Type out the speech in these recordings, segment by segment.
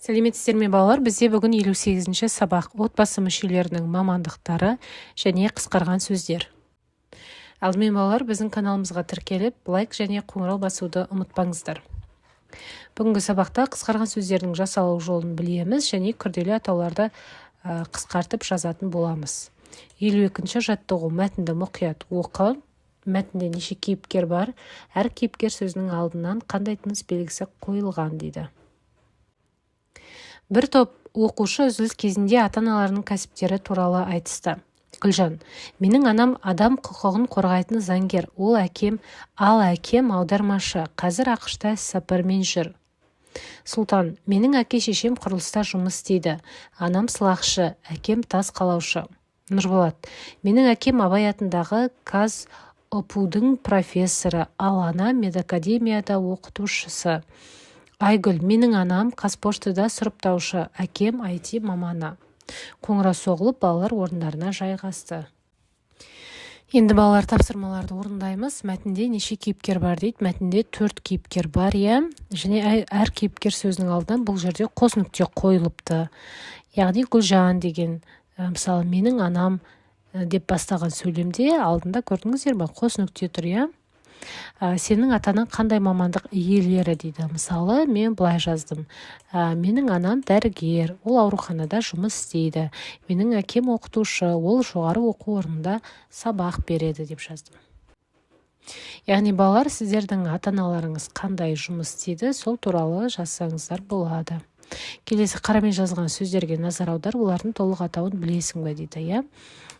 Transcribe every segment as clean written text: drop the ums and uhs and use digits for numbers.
Сәлеметсіздер ме балалар? Бізде бүгін 58-ші сабақ отбасы мүшелерінің мамандықтары және қысқарған сөздер. Алдымен балалар, біздің каналымызға тіркеліп, лайк және қоңырау басуды ұмытпаңыздар. Бүгінгі сабақта қысқарған сөздердің жасалу жолын білеміз және күрделі атауларды қысқартып жазатын боламыз. 52-ші жаттығу: мәтінді мұқият оқы. Мәтінде неше кейіпкер бар? Әр кейіпкер сөзінің алдынан қандай тыныс белгісі қойылған дейді. Бір топ оқушы үзіліс кезінде ата-аналарының кәсіптері туралы айтысты. Гүлжан: менің анам адам құқығын қорғайтын заңгер, ал әкем аудармашы, қазір ақшта сапармен жүр. Сұлтан: менің әке-шешем құрылыста жұмыс істейді, анам сылақшы, әкем тас қалаушы. Нұрболат: менің әкем Абай атындағы ОПУ-дың профессоры, ал анам медакадемияда оқытушысы. Айгүл: менің анам Қазпоштада сұрыптаушы, әкем IT маманы. Қоңырау соғылып, балалар орындарына жайғасты. Енді балалар тапсырмаларды орындаймыз. Мәтінде неше кейіпкер бар дейді? Мәтінде 4 кейіпкер бар, және әр кейіпкер сөзінің алдынан бұл жерде қос нүкте қойылыпты. Яғни Гүлжан деген, мысалы, менің анам деп бастаған сөйлемде алдында көрдіңіздер ме? Қос нүкте тұр, сенің атаның қандай мамандық иелері дейді. Мысалы, мен былай жаздым. Менің анам дәрігер, ол ауруханада жұмыс істейді. Менің әкем оқытушы, ол жоғары оқу орнында сабақ береді деп жаздым. Яғни балалар, сіздердің ата-аналарыңыз қандай жұмыс істейді, сол туралы жазсаңыздар болады. Келесі: қарамен жазылған сөздерге назар аудар, олардың толық атауын білесің бе дейді.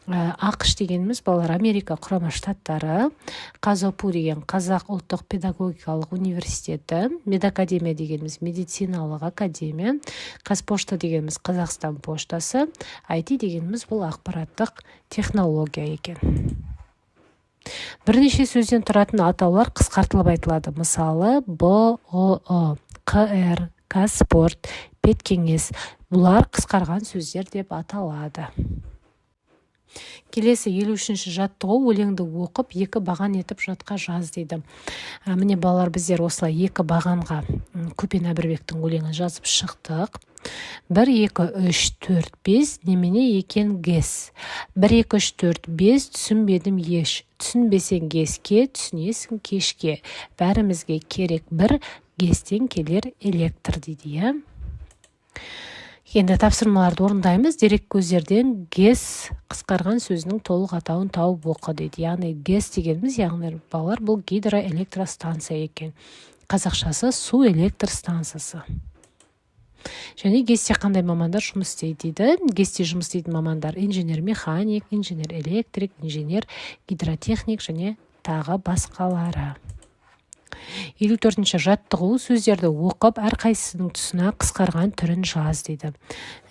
ақш дегеніміз балалар Америка құрама штаттары, ОПУ деген Қазақ ұлттық педагогикалық университеті, медакадемия дегеніміз медициналық академия, Қазпошта дегеніміз Қазақстан поштасы, IT дегеніміз бұл ақпараттық технология екен. Бірнеше сөзден тұратын атаулар қысқартылып айтылады. Мысалы, БОО, КР, Қазспорт, Петкеңес. Бұлар қысқарған сөздер деп аталады. Келесі 53-ші жаттығу: өлеңді оқып, 2 баған етіп жатқа жаз дейді. Міне балалар, біздер осылай 2 бағанға Көпен Әбірбектің өлеңін жазып шықтық. 1, 2, 3, 4, 5 немене екен гес. 1, 2, 3, 4, 5 түсінбедім еш. Түсінбесең геске, түсінесің кешке. Бәрімізге керек бір гестен келер электр дейді. Енді тапсырмаларды орындаймыз. Дерек көздерден гес қысқарған сөзінің толық атауын тауып оқы дейді. Яғни гес дегеніміз, балалар, бұл гидроэлектростанция екен. Қазақшасы су электр станциясы. Және гесте қандай мамандар жұмыс істейді дейді. Гесте жұмыс істейтін мамандар: инженер-механик, инженер-электрик, инженер гидротехник және тағы басқалары. 54-ші жаттығу: сөздерді оқып, әрқайсысының тұсына қысқарған түрін жаз дейді.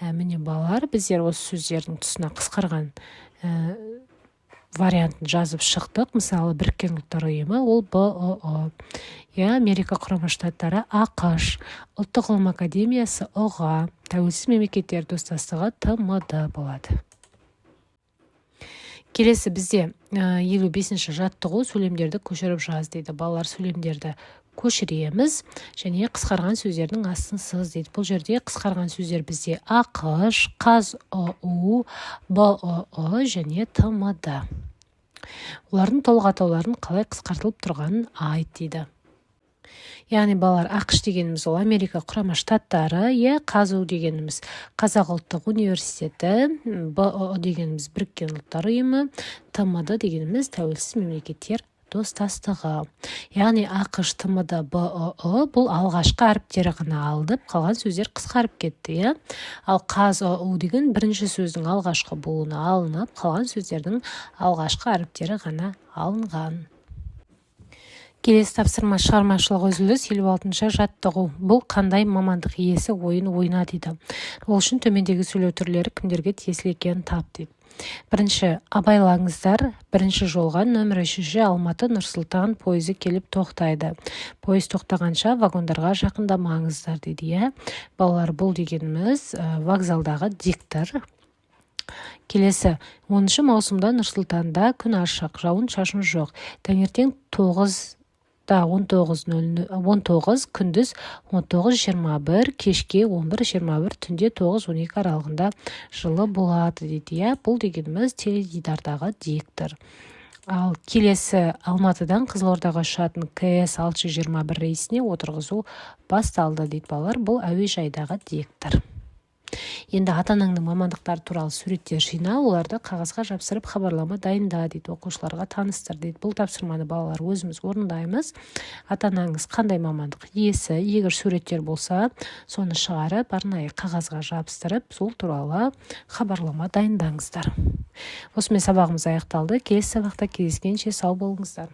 Міне балалар, біздер осы сөздердің тұсына қысқарған вариантын жазып шықтық. Мысалы, Біріккен ұлттар ұйымы, ол БОО. Америка құрама штаттары ақш, ұлттық ғылым академиясы ға, тәуелсіз мемлекеттер достастығы ТМД болады. Келесі бізде 55-ші жаттығу: сөйлемдерді көшіріп жаз дейді. Балалар, сөйлемдерді көшіреміз және қысқарған сөздердің астын сыз дейді. Бұл жерде қысқарған сөздер бізде ақш, ОПУ, БОО және ТМД. Олардың толық атауларын қалай қысқартылып тұрғанын айт дейді. Яғни балалар, ақш дегеніміз ол Америка құрама штаттары, ОПУ дегеніміз Қазақ ұлттық университеті, БОО дегеніміз Біріккен ұлттар ұйымы, ТМД дегеніміз тәуелсіз мемлекеттер достастығы. Яғни ақш, ТМД, БОО бұл алғашқы әріптері ғана алынып, қалған сөздер қысқарып кетті. Ал ОПУ деген бірінші сөздің алғашқы буыны алынып, қалған сөздердің алғашқы әріптері ғана алынған. Келесі тапсырма: шығармашылық үзіліс. 56-ші жаттығу: бұл қандай мамандық иесі ойын ойна дейді. Ол үшін төмендегі сөйлеу түрлері кімдерге тиесілі екенін тап дейді. Бірінші: абайлаңыздар, бірінші жолға нөмір 3 Алматы Нұрсұлтан пойызы келіп тоқтайды. Пойыз тоқтағанша вагондарға жақындамаңыздар дейді. Балалар, бұл дегеніміз вокзалдағы диктор. Келесі: 10 маусымда Нұрсұлтанда күн ашық, жауын шашын жоқ. Таңертең 9 сағатта 19, күндіз 19:21, кешке 11:21, түнде 9:12 аралығында жылы болады дейді. Иә, бұл дегеніміз теледидардағы диктор. Ал келесі Алматыдан Қызылордаға ұшатын КС 621 рейсіне отырғызу басталды дейді балалар. Бұл әуежайдағы диктор. Енді ата-анаңның мамандықтары туралы суреттер жина, оларды қағазға жапсырып хабарлама дайында дейді, оқушыларға таныстыр дейді. Бұл тапсырманы балалар өзіміз орындаймыз. Ата-анаңыз қандай мамандық иесі, егер суреттер болса, соны шығарып, арнайы қағазға жабыстырып, сол туралы хабарлама дайындаңыздар. Осымен сабағымыз аяқталды. Келесі сабақта кездескенше сау болыңыздар.